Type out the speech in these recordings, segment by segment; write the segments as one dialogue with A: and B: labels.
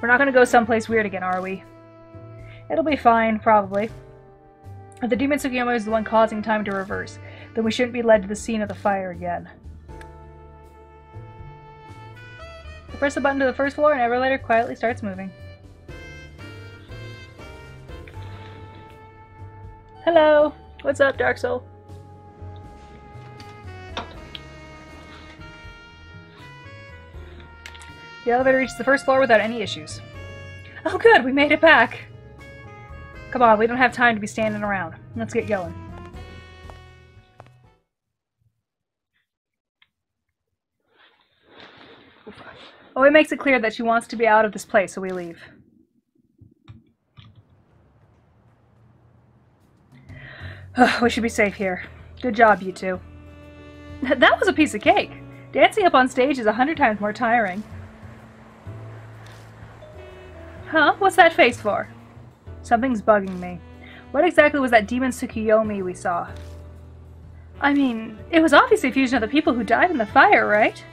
A: We're not gonna go someplace weird again, are we? It'll be fine, probably. If the demon Tsukuyomi is the one causing time to reverse, then we shouldn't be led to the scene of the fire again. Press the button to the first floor and elevator quietly starts moving. Hello! What's up, Dark Soul? The elevator reaches the first floor without any issues. Oh good, we made it back! Come on, we don't have time to be standing around. Let's get going. Oh, it makes it clear that she wants to be out of this place, so we leave. We should be safe here. Good job, you two. That was a piece of cake! Dancing up on stage is 100 times more tiring. Huh? What's that face for? Something's bugging me. What exactly was that demon Tsukuyomi we saw? I mean, it was obviously a fusion of the people who died in the fire, right?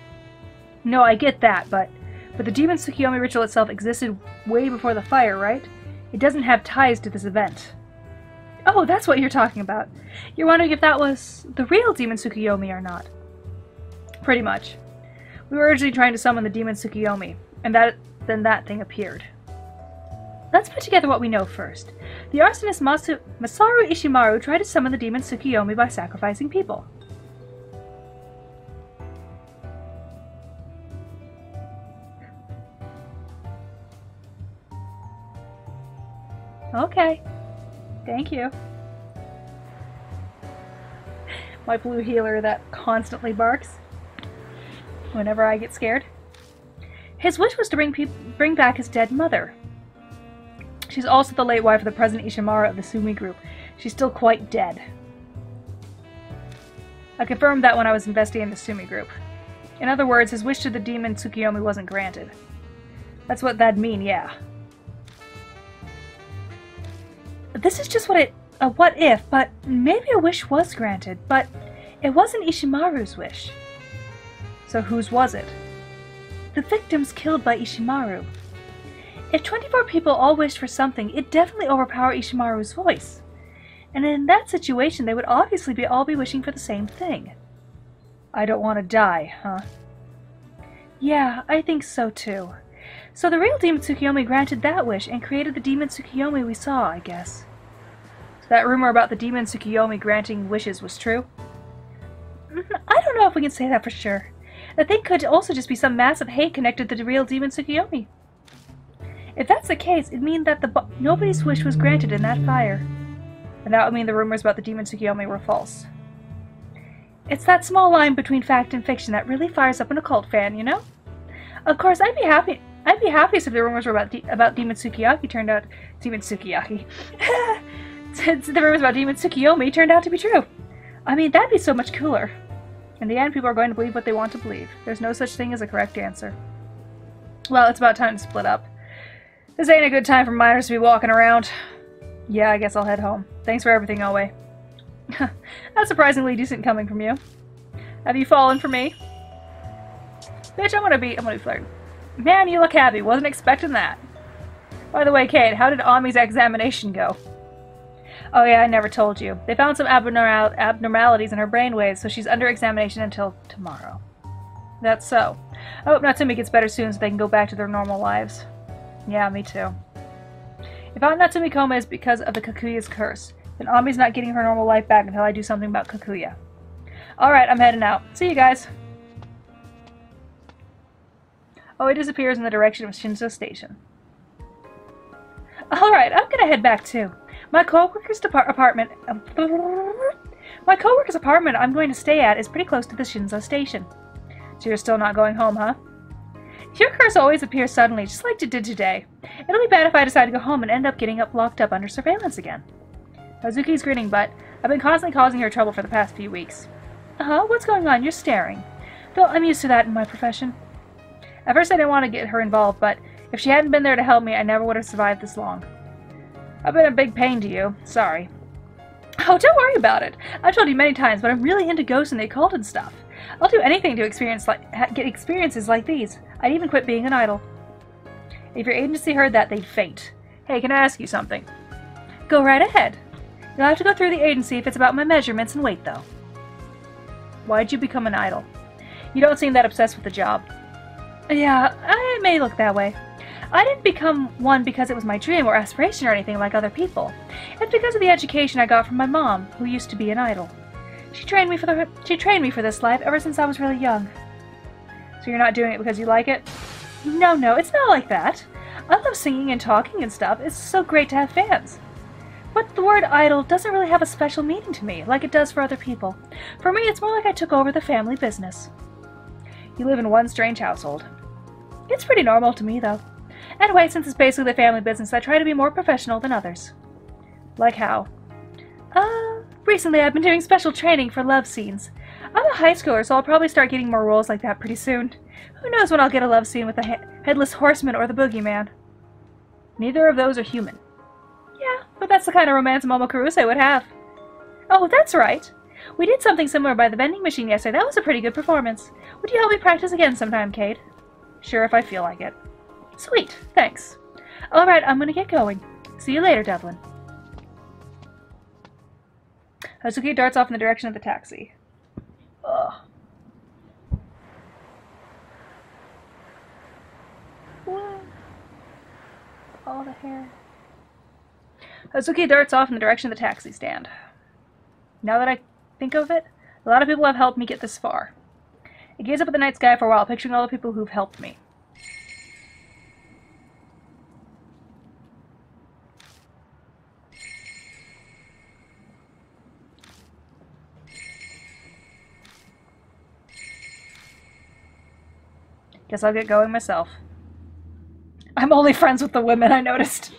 A: No, I get that, but the demon Tsukuyomi ritual itself existed way before the fire, right? It doesn't have ties to this event. Oh, that's what you're talking about. You're wondering if that was the real demon Tsukuyomi or not. Pretty much. We were originally trying to summon the demon Tsukuyomi, and then that thing appeared. Let's put together what we know first. The arsonist Masaru Ishimaru tried to summon the demon Tsukuyomi by sacrificing people. Okay. Thank you. My blue healer that constantly barks whenever I get scared. His wish was to bring back his dead mother. She's also the late wife of the present Ishimaru of the Sumi group. She's still quite dead. I confirmed that when I was investigating the Sumi group. In other words, his wish to the demon Tsukuyomi wasn't granted. That's what that'd mean, yeah. This is just what if, but maybe a wish was granted, but it wasn't Ishimaru's wish. So whose was it? The victims killed by Ishimaru. If 24 people all wished for something, it'd definitely overpower Ishimaru's voice. And in that situation, they would obviously all be wishing for the same thing. I don't want to die, huh? Yeah, I think so too. So the real demon Tsukuyomi granted that wish and created the demon Tsukuyomi we saw, I guess. So that rumor about the demon Tsukuyomi granting wishes was true? I don't know if we can say that for sure. The thing could also just be some massive hate connected to the real demon Tsukuyomi. If that's the case, it'd mean that nobody's wish was granted in that fire. And that would mean the rumors about the demon Tsukuyomi were false. It's that small line between fact and fiction that really fires up an occult fan, you know? Of course, I'd be happiest if the rumors were about Demon Sukiyaki turned out... Demon Sukiyaki. The rumors about Demon Tsukuyomi turned out to be true. I mean, that'd be so much cooler. In the end, people are going to believe what they want to believe. There's no such thing as a correct answer. Well, it's about time to split up. This ain't a good time for minors to be walking around. Yeah, I guess I'll head home. Thanks for everything, Owe. That's surprisingly decent coming from you. Have you fallen for me? Bitch, I'm gonna be flirting. Man, you look happy. Wasn't expecting that. By the way, Kate, how did Ami's examination go? Oh yeah, I never told you. They found some abnormalities in her brainwaves, so she's under examination until tomorrow. That's so. I hope Natsumi gets better soon so they can go back to their normal lives. Yeah, me too. If Aunt Natsumi coma is because of the Kakuya's curse, then Ami's not getting her normal life back until I do something about Kakuya. Alright, I'm heading out. See you guys. Oh, it disappears in the direction of Shinzo Station. Alright, I'm gonna head back too. My coworker's apartment I'm going to stay at is pretty close to the Shinzo Station. So you're still not going home, huh? Your curse always appears suddenly, just like it did today. It'll be bad if I decide to go home and end up getting locked up under surveillance again. Hazuki's grinning, but I've been constantly causing her trouble for the past few weeks. What's going on? You're staring. Though I'm used to that in my profession. At first I didn't want to get her involved, but if she hadn't been there to help me, I never would have survived this long. I've been a big pain to you. Sorry. Oh, don't worry about it. I've told you many times, but I'm really into ghosts and the occult and stuff. I'll do anything to get experiences like these. I'd even quit being an idol. If your agency heard that, they'd faint. Hey, can I ask you something? Go right ahead. You'll have to go through the agency if it's about my measurements and weight, though. Why'd you become an idol? You don't seem that obsessed with the job. Yeah, it may look that way. I didn't become one because it was my dream or aspiration or anything like other people. It's because of the education I got from my mom, who used to be an idol. She trained me for this life ever since I was really young. So you're not doing it because you like it? No, it's not like that. I love singing and talking and stuff. It's so great to have fans. But the word idol doesn't really have a special meaning to me, like it does for other people. For me, it's more like I took over the family business. You live in one strange household. It's pretty normal to me, though. Anyway, since it's basically the family business, I try to be more professional than others. Like how? Recently I've been doing special training for love scenes. I'm a high schooler, so I'll probably start getting more roles like that pretty soon. Who knows when I'll get a love scene with the Headless Horseman or the Boogeyman. Neither of those are human. Yeah, but that's the kind of romance Momo Kuruse would have. Oh, that's right. We did something similar by the vending machine yesterday. That was a pretty good performance. Would you help me practice again sometime, Cade? Sure, if I feel like it. Sweet, thanks. Alright, I'm gonna get going. See you later, Devlin. Hazuki darts off in the direction of the taxi. Ugh. What? All the hair. Hazuki darts off in the direction of the taxi stand. Now that I think of it, a lot of people have helped me get this far. I gaze up at the night sky for a while, picturing all the people who've helped me. Guess I'll get going myself. I'm only friends with the women, I noticed.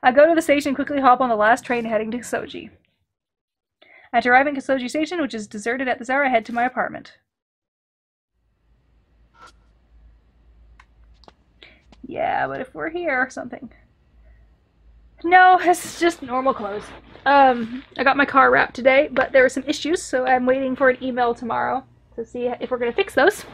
A: I go to the station and quickly hop on the last train heading to Kisoji. After arriving at Kisoji Station, which is deserted at this hour, I head to my apartment. Yeah, but if we're here or something. No, it's just normal clothes. I got my car wrapped today, but there were some issues, so I'm waiting for an email tomorrow to see if we're going to fix those.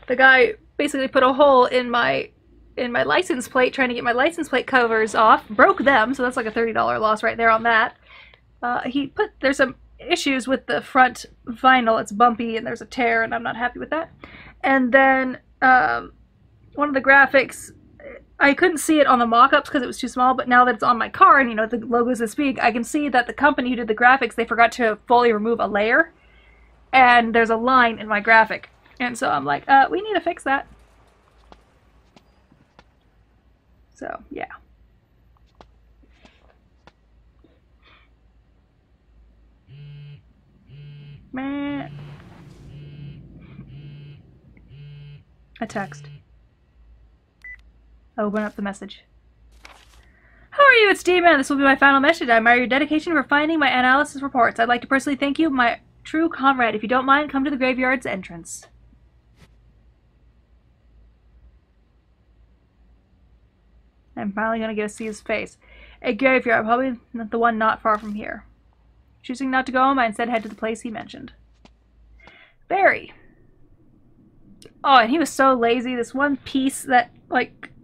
A: The guy basically put a hole in my license plate, trying to get my license plate covers off, broke them, so that's like a $30 loss right there on that. There's some issues with the front vinyl, it's bumpy and there's a tear and I'm not happy with that. And then one of the graphics, I couldn't see it on the mock-ups because it was too small, but now that it's on my car and the logo's this big, I can see that the company who did the graphics, they forgot to fully remove a layer, and there's a line in my graphic. And so I'm like, we need to fix that. So, yeah. Man. A text. Open up the message. How are you? It's D-Man. This will be my final message. I admire your dedication for finding my analysis reports. I'd like to personally thank you, my true comrade. If you don't mind, come to the graveyard's entrance. I'm finally going to get to see his face. A graveyard, probably the one not far from here. Choosing not to go home, I instead head to the place he mentioned. Barry. Oh, and he was so lazy. This one piece that,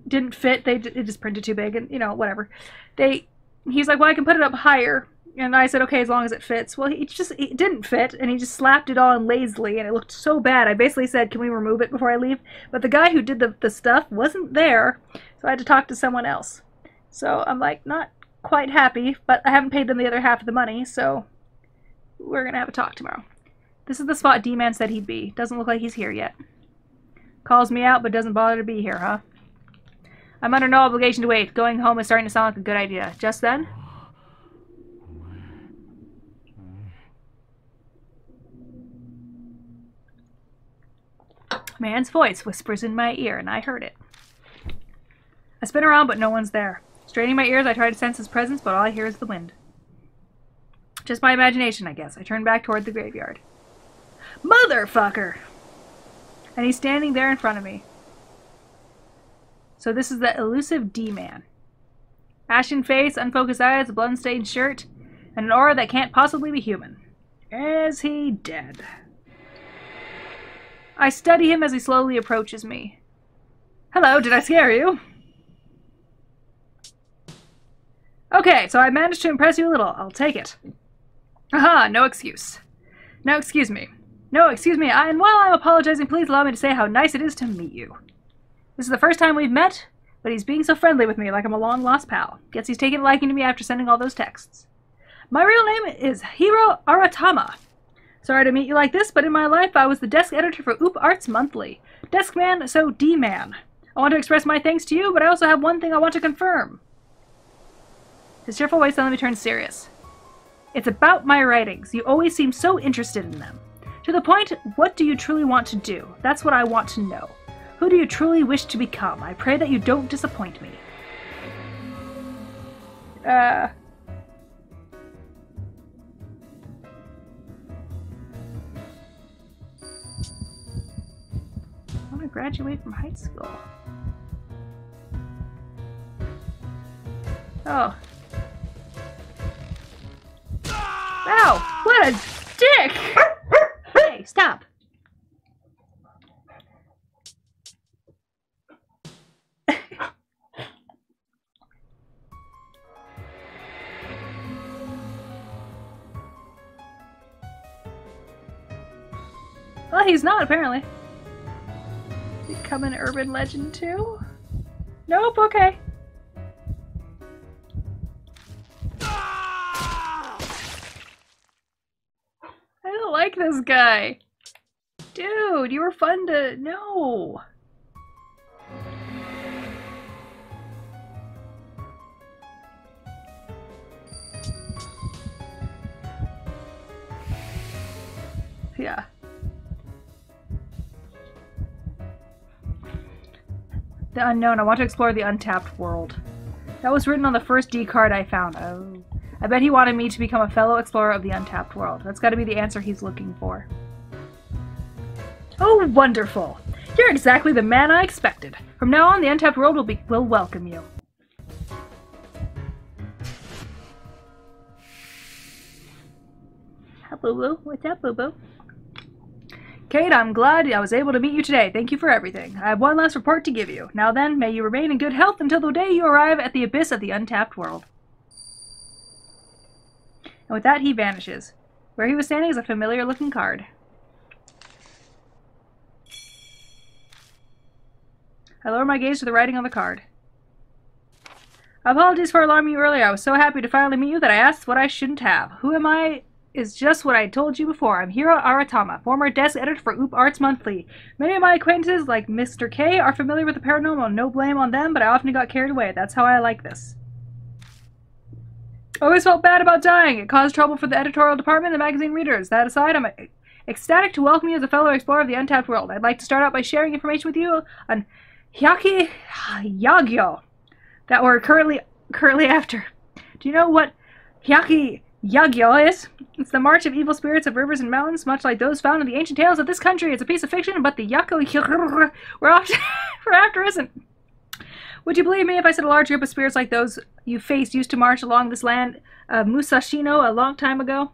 A: didn't fit, it just printed too big, and, whatever. He's like, well, I can put it up higher. And I said, okay, as long as it fits. Well, it didn't fit, and he just slapped it on lazily, and it looked so bad. I basically said, can we remove it before I leave? But the guy who did the stuff wasn't there, so I had to talk to someone else. So I'm like, not quite happy, but I haven't paid them the other half of the money, so we're going to have a talk tomorrow. This is the spot D-Man said he'd be. Doesn't look like he's here yet. Calls me out, but doesn't bother to be here, huh? I'm under no obligation to wait. Going home is starting to sound like a good idea. Just then... man's voice whispers in my ear, and I heard it. I spin around, but no one's there. Straining my ears, I try to sense his presence, but all I hear is the wind. Just my imagination, I guess. I turn back toward the graveyard. Motherfucker! And he's standing there in front of me. So this is the elusive D-Man. Ashen face, unfocused eyes, a blood-stained shirt, and an aura that can't possibly be human. Is he dead? I study him as he slowly approaches me. Hello, did I scare you? Okay, so I managed to impress you a little. I'll take it. Aha, no excuse. No, excuse me. No, excuse me, and while I'm apologizing, please allow me to say how nice it is to meet you. This is the first time we've met, but he's being so friendly with me like I'm a long-lost pal. Guess he's taken a liking to me after sending all those texts. My real name is Hiro Aratama. Sorry to meet you like this, but in my life I was the desk editor for Oop Arts Monthly. Desk man, so D-man. I want to express my thanks to you, but I also have one thing I want to confirm. His cheerful voice suddenly turned serious. It's about my writings. You always seem so interested in them. To the point, what do you truly want to do? That's what I want to know. Who do you truly wish to become? I pray that you don't disappoint me. I want to graduate from high school. Oh. Ow! What a dick! Hey, stop! Well, he's not, apparently. Become an urban legend, too? Nope, okay. I don't like this guy. Dude, you were fun to... No! Yeah. The unknown. I want to explore the untapped world. That was written on the first D card I found. Oh. I bet he wanted me to become a fellow explorer of the untapped world. That's gotta be the answer he's looking for. Oh, wonderful! You're exactly the man I expected. From now on, the untapped world will welcome you. Hi, Boo-Boo. What's up, Boo-Boo? Kate, I'm glad I was able to meet you today. Thank you for everything. I have one last report to give you. Now then, may you remain in good health until the day you arrive at the abyss of the untapped world. And with that, he vanishes. Where he was standing is a familiar-looking card. I lower my gaze to the writing on the card. Apologies for alarming you earlier. I was so happy to finally meet you that I asked what I shouldn't have. Who am I? Is just what I told you before. I'm Hiro Aratama, former desk editor for Oop Arts Monthly. Many of my acquaintances, like Mr. K, are familiar with the paranormal. No blame on them, but I often got carried away. That's how I like this. I always felt bad about dying. It caused trouble for the editorial department and the magazine readers. That aside, I'm ecstatic to welcome you as a fellow explorer of the untapped world. I'd like to start out by sharing information with you on Hyaki Yagyo that we're currently after. Do you know what Hyaki Yagyo is? It's the march of evil spirits of rivers and mountains, much like those found in the ancient tales of this country. It's a piece of fiction, but the Yako we're after isn't. Would you believe me if I said a large group of spirits like those you faced used to march along this land of Musashino a long time ago?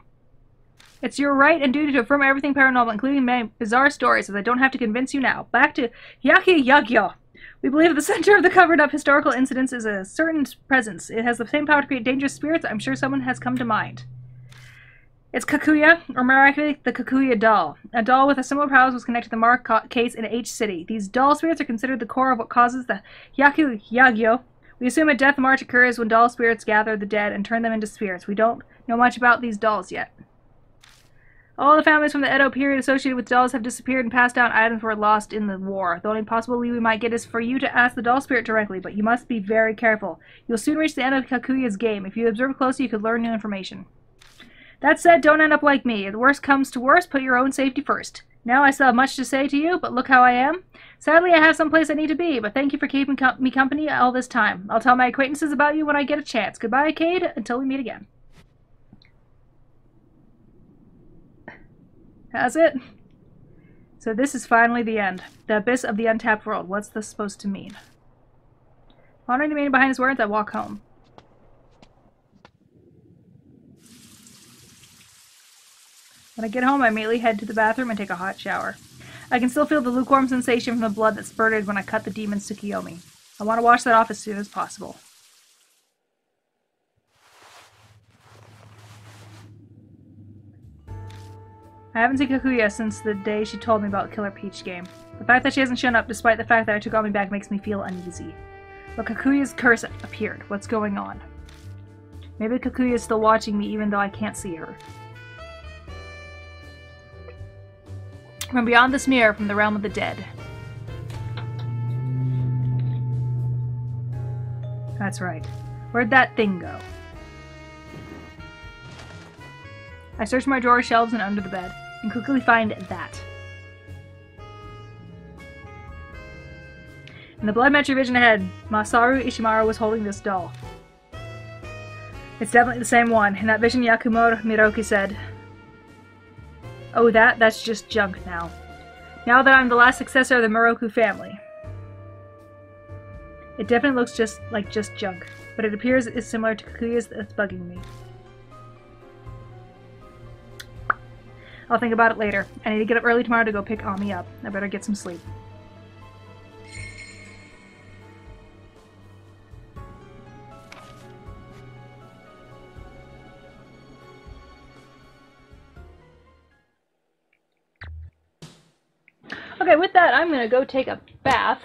A: It's your right and duty to affirm everything paranormal, including many bizarre stories, as I don't have to convince you now. Back to Hyaki Yagyo. We believe at the center of the covered-up historical incidents is a certain presence. It has the same power to create dangerous spirits. I'm sure someone has come to mind. It's Kakuya, or more accurately, the Kakuya doll. A doll with a similar powers was connected to the Mark case in H City. These doll spirits are considered the core of what causes the Hyaku Yagyo. We assume a death march occurs when doll spirits gather the dead and turn them into spirits. We don't know much about these dolls yet. All the families from the Edo period associated with dolls have disappeared and passed down items were lost in the war. The only possible lead we might get is for you to ask the doll spirit directly, but you must be very careful. You'll soon reach the end of Kakuya's game. If you observe closely, you could learn new information. That said, don't end up like me. If the worst comes to worst, put your own safety first. Now I still have much to say to you, but look how I am. Sadly, I have some place I need to be, but thank you for keeping me company all this time. I'll tell my acquaintances about you when I get a chance. Goodbye, Cade, until we meet again. That's it. So this is finally the end. The abyss of the untapped world. What's this supposed to mean? Pondering the meaning behind his words, I walk home. When I get home, I immediately head to the bathroom and take a hot shower. I can still feel the lukewarm sensation from the blood that spurted when I cut the demon's Tsukiyomi. I want to wash that off as soon as possible. I haven't seen Kakuya since the day she told me about Killer Peach game. The fact that she hasn't shown up despite the fact that I took Ami back makes me feel uneasy. But Kakuya's curse appeared. What's going on? Maybe Kakuya is still watching me even though I can't see her. From beyond this mirror, from the realm of the dead. That's right. Where'd that thing go? I search my drawer, shelves, and under the bed, and quickly find that. In the blood match vision ahead, Masaru Ishimaru was holding this doll. It's definitely the same one. In that vision, Yakumo Miroki said, "Oh, that's just junk now. Now that I'm the last successor of the Miroku family." It definitely looks just junk, but it appears it's similar to Kakuya's that's bugging me. I'll think about it later. I need to get up early tomorrow to go pick Ami up. I better get some sleep. Okay, with that, I'm gonna go take a bath,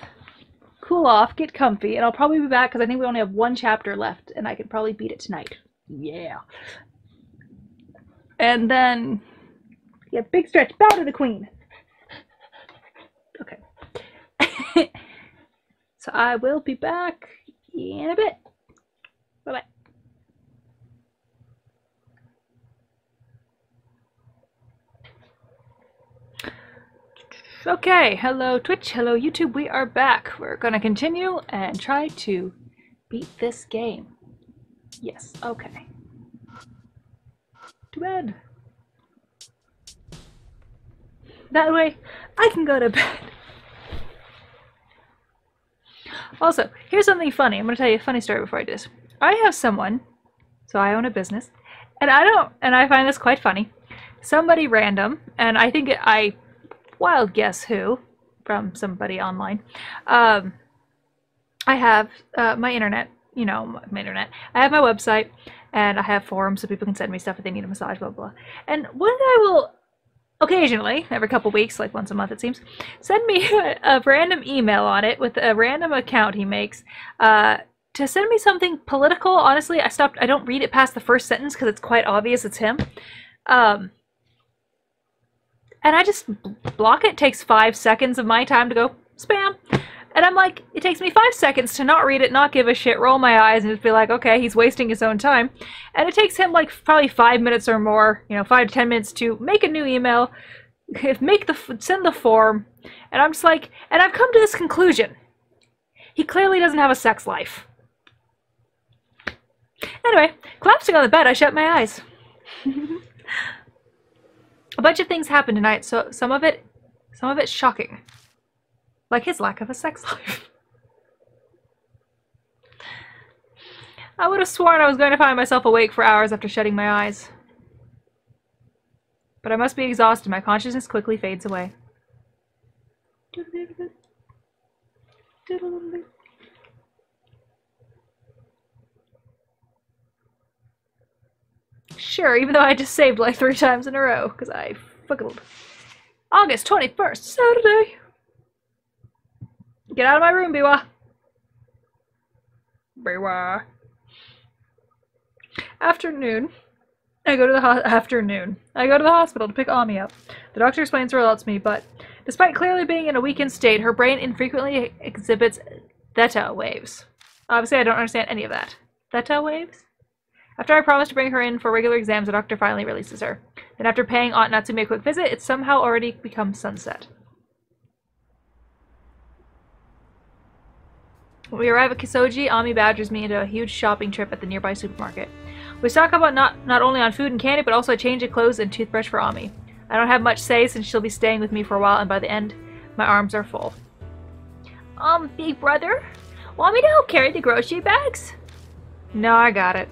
A: cool off, get comfy, and I'll probably be back because I think we only have one chapter left, and I can probably beat it tonight. Yeah. And then, yeah, big stretch. Bow to the queen. Okay. So I will be back in a bit. Bye-bye. Okay, hello Twitch, hello YouTube, we are back. We're gonna continue and try to beat this game. Yes, okay. To bed. That way, I can go to bed. Also, here's something funny. I'm gonna tell you a funny story before I do this. I have someone, so I own a business, and I find this quite funny. Somebody random, and I think wild guess who, from somebody online. I have my internet, my internet. I have my website, and I have forums so people can send me stuff if they need a massage, blah, blah. And one guy will occasionally, every couple weeks, like once a month it seems, send me a random email on it with a random account he makes to send me something political. Honestly, I don't read it past the first sentence because it's quite obvious it's him. And I just block it. It takes 5 seconds of my time to go, spam. And I'm like, it takes me 5 seconds to not read it, not give a shit, roll my eyes, and just be like, okay, he's wasting his own time. And it takes him like probably 5 minutes or more, 5 to 10 minutes to make a new email, send the form. And I'm just like, and I've come to this conclusion. He clearly doesn't have a sex life. Anyway, collapsing on the bed, I shut my eyes. A bunch of things happened tonight, so some of it's shocking. Like his lack of a sex life. I would have sworn I was going to find myself awake for hours after shutting my eyes. But I must be exhausted. My consciousness quickly fades away. Sure, even though I just saved like 3 times in a row, because I fucking... August 21st, Saturday! Get out of my room, Biwa! Biwa! Afternoon. I go to the hospital to pick Ami up. The doctor explains her results to me, but despite clearly being in a weakened state, her brain infrequently exhibits theta waves. Obviously, I don't understand any of that. Theta waves? After I promised to bring her in for regular exams, the doctor finally releases her. Then after paying Aunt Natsume a quick visit, it's somehow already become sunset. When we arrive at Kisoji, Ami badgers me into a huge shopping trip at the nearby supermarket. We stock up on not only on food and candy, but also a change of clothes and toothbrush for Ami. I don't have much say since she'll be staying with me for a while, and by the end, my arms are full. Big brother? Want me to help carry the grocery bags? No, I got it.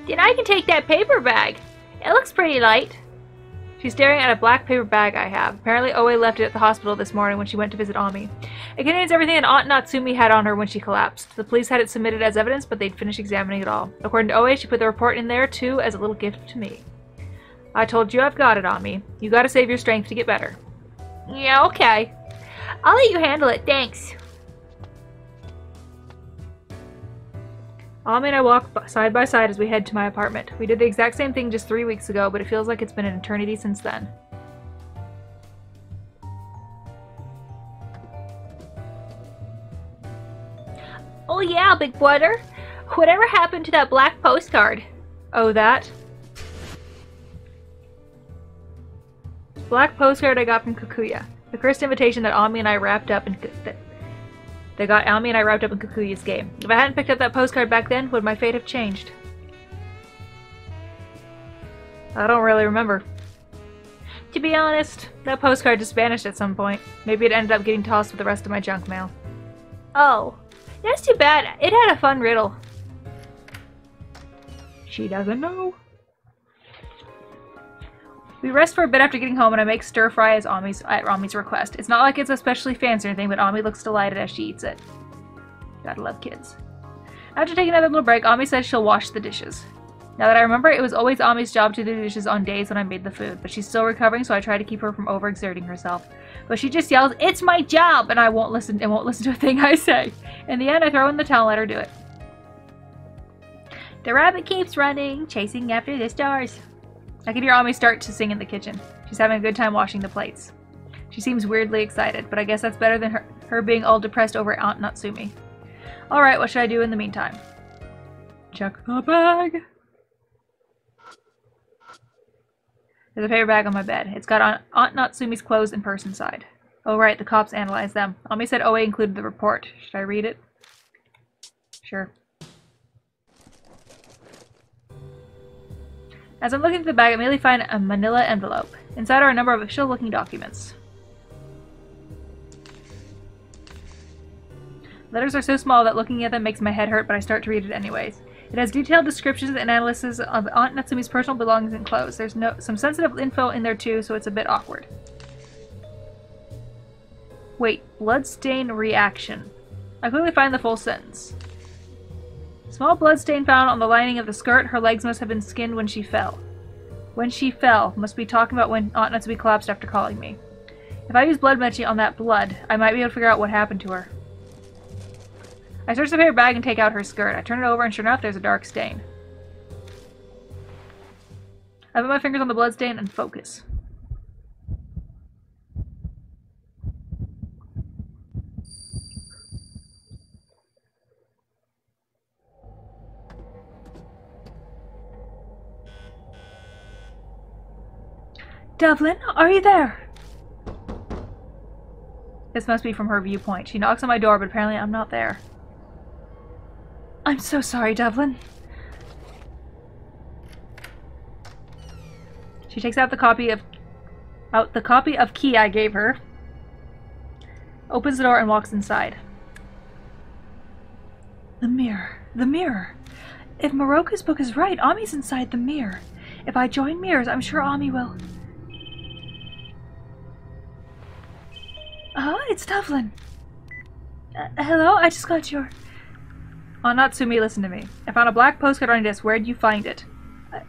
A: Then I can take that paper bag. It looks pretty light.
B: She's staring at a black paper bag I have. Apparently, Oe left it at the hospital this morning when she went to visit Ami. It contains everything that Aunt Natsumi had on her when she collapsed. The police had it submitted as evidence, but they'd finished examining it all. According to Oe, she put the report in there, too, as a little gift to me. I told you I've got it, Ami. You gotta save your strength to get better. Yeah, okay. I'll let you handle it, thanks. Ami and I walk side by side as we head to my apartment. We did the exact same thing just 3 weeks ago, but it feels like it's been an eternity since then. Oh yeah, big brother. Whatever happened to that black postcard? Oh, that? Black postcard I got from Kakuya. The cursed invitation that Ami and I wrapped up in Kakuya's game. If I hadn't picked up that postcard back then, would my fate have changed? I don't really remember. To be honest, that postcard just vanished at some point. Maybe it ended up getting tossed with the rest of my junk mail. Oh, that's too bad. It had a fun riddle. She doesn't know. We rest for a bit after getting home, and I make stir fry at Ami's request. It's not like it's especially fancy or anything, but Ami looks delighted as she eats it. Gotta love kids. After taking another little break, Ami says she'll wash the dishes. Now that I remember, it was always Ami's job to do the dishes on days when I made the food, but she's still recovering, so I try to keep her from overexerting herself. But she just yells, "It's my job!" and I won't listen to a thing I say. In the end, I throw in the towel and let her do it. The rabbit keeps running, chasing after the stars. I can hear Ami start to sing in the kitchen. She's having a good time washing the plates. She seems weirdly excited, but I guess that's better than her being all depressed over Aunt Natsumi. Alright, what should I do in the meantime? Check the bag. There's a paper bag on my bed. It's got Aunt Natsumi's clothes and purse inside. Oh right, the cops analyzed them. Ami said Oe included the report. Should I read it? Sure. As I'm looking through the bag, I immediately find a manila envelope. Inside are a number of official-looking documents. Letters are so small that looking at them makes my head hurt, but I start to read it anyways. It has detailed descriptions and analysis of Aunt Natsumi's personal belongings and clothes. There's some sensitive info in there too, so it's a bit awkward. Wait, bloodstain reaction. I quickly find the full sentence. Small bloodstain found on the lining of the skirt. Her legs must have been skinned when she fell. When she fell must be talking about when Aunt Natsumi collapsed after calling me. If I use blood matching on that blood, I might be able to figure out what happened to her. I search the paper bag and take out her skirt. I turn it over and sure enough, there's a dark stain. I put my fingers on the blood stain and focus.
A: Devlin, are you there?
B: This must be from her viewpoint. She knocks on my door, but apparently I'm not there.
A: I'm so sorry, Devlin.
B: She takes out the copy of key I gave her, opens the door and walks inside.
A: The mirror. The mirror. If Moroku's book is right, Ami's inside the mirror. If I join mirrors, I'm sure Ami will... it's Devlin. Hello? I just got your...
B: Aunt Natsumi, listen to me. I found a black postcard on your desk. Where'd you find it?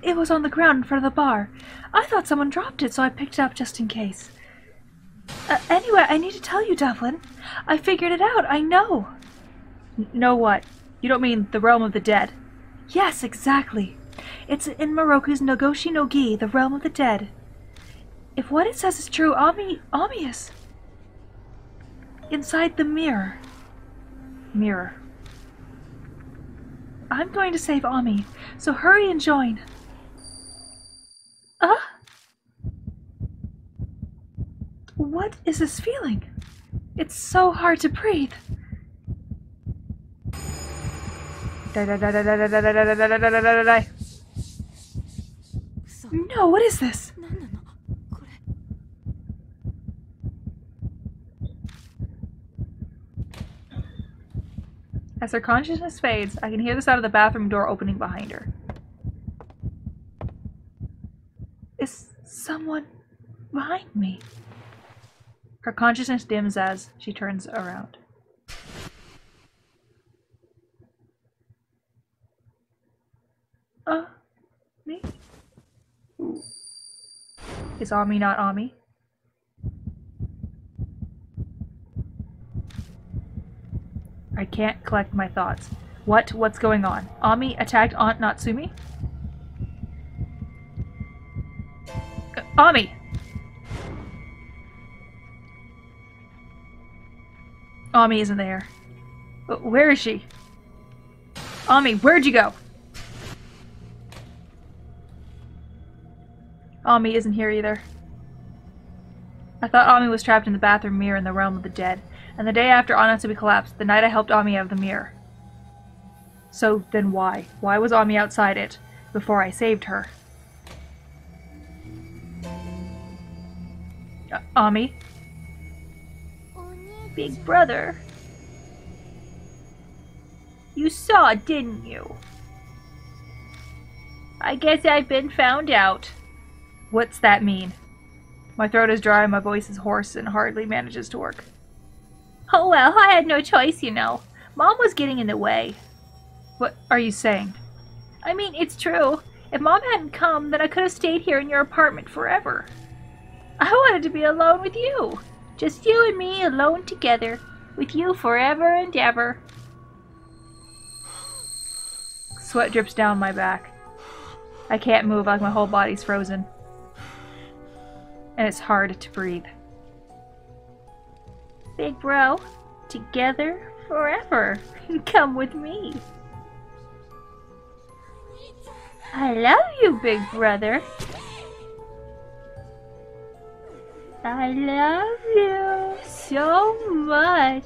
A: It was on the ground in front of the bar. I thought someone dropped it, so I picked it up just in case. Anyway, I need to tell you, Devlin. I figured it out. I know.
B: Know what? You don't mean the realm of the dead?
A: Yes, exactly. It's in Moroku's Nogoshi no Gi, the realm of the dead. If what it says is true, Ami is... inside the mirror.
B: Mirror.
A: I'm going to save Ami, so hurry and join. What is this feeling? It's so hard to breathe. No, what is this?
B: As her consciousness fades, I can hear the sound of the bathroom door opening behind her.
A: Is someone behind me.
B: Her consciousness dims as she turns around.
A: Me?
B: Is Ami not Ami? I can't collect my thoughts. What's going on? Ami attacked Aunt Natsumi? Ami! Ami isn't there. Where is she? Ami, where'd you go? Ami isn't here either. I thought Ami was trapped in the bathroom mirror in the realm of the dead, and the day after Aunt Natsumi collapsed, the night I helped Ami out of the mirror. So then why? Why was Ami outside it before I saved her? Ami?
A: Big brother. You saw, didn't you? I guess I've been found out.
B: What's that mean? My throat is dry, my voice is hoarse, and hardly manages to work.
A: Oh well, I had no choice, you know. Mom was getting in the way.
B: What are you saying?
A: I mean, it's true. If Mom hadn't come, then I could have stayed here in your apartment forever. I wanted to be alone with you. Just you and me alone together. With you forever and ever.
B: Sweat drips down my back. I can't move, like my whole body's frozen. And it's hard to breathe.
A: Big bro, together forever. Come with me. I love you, big brother. I love you so much.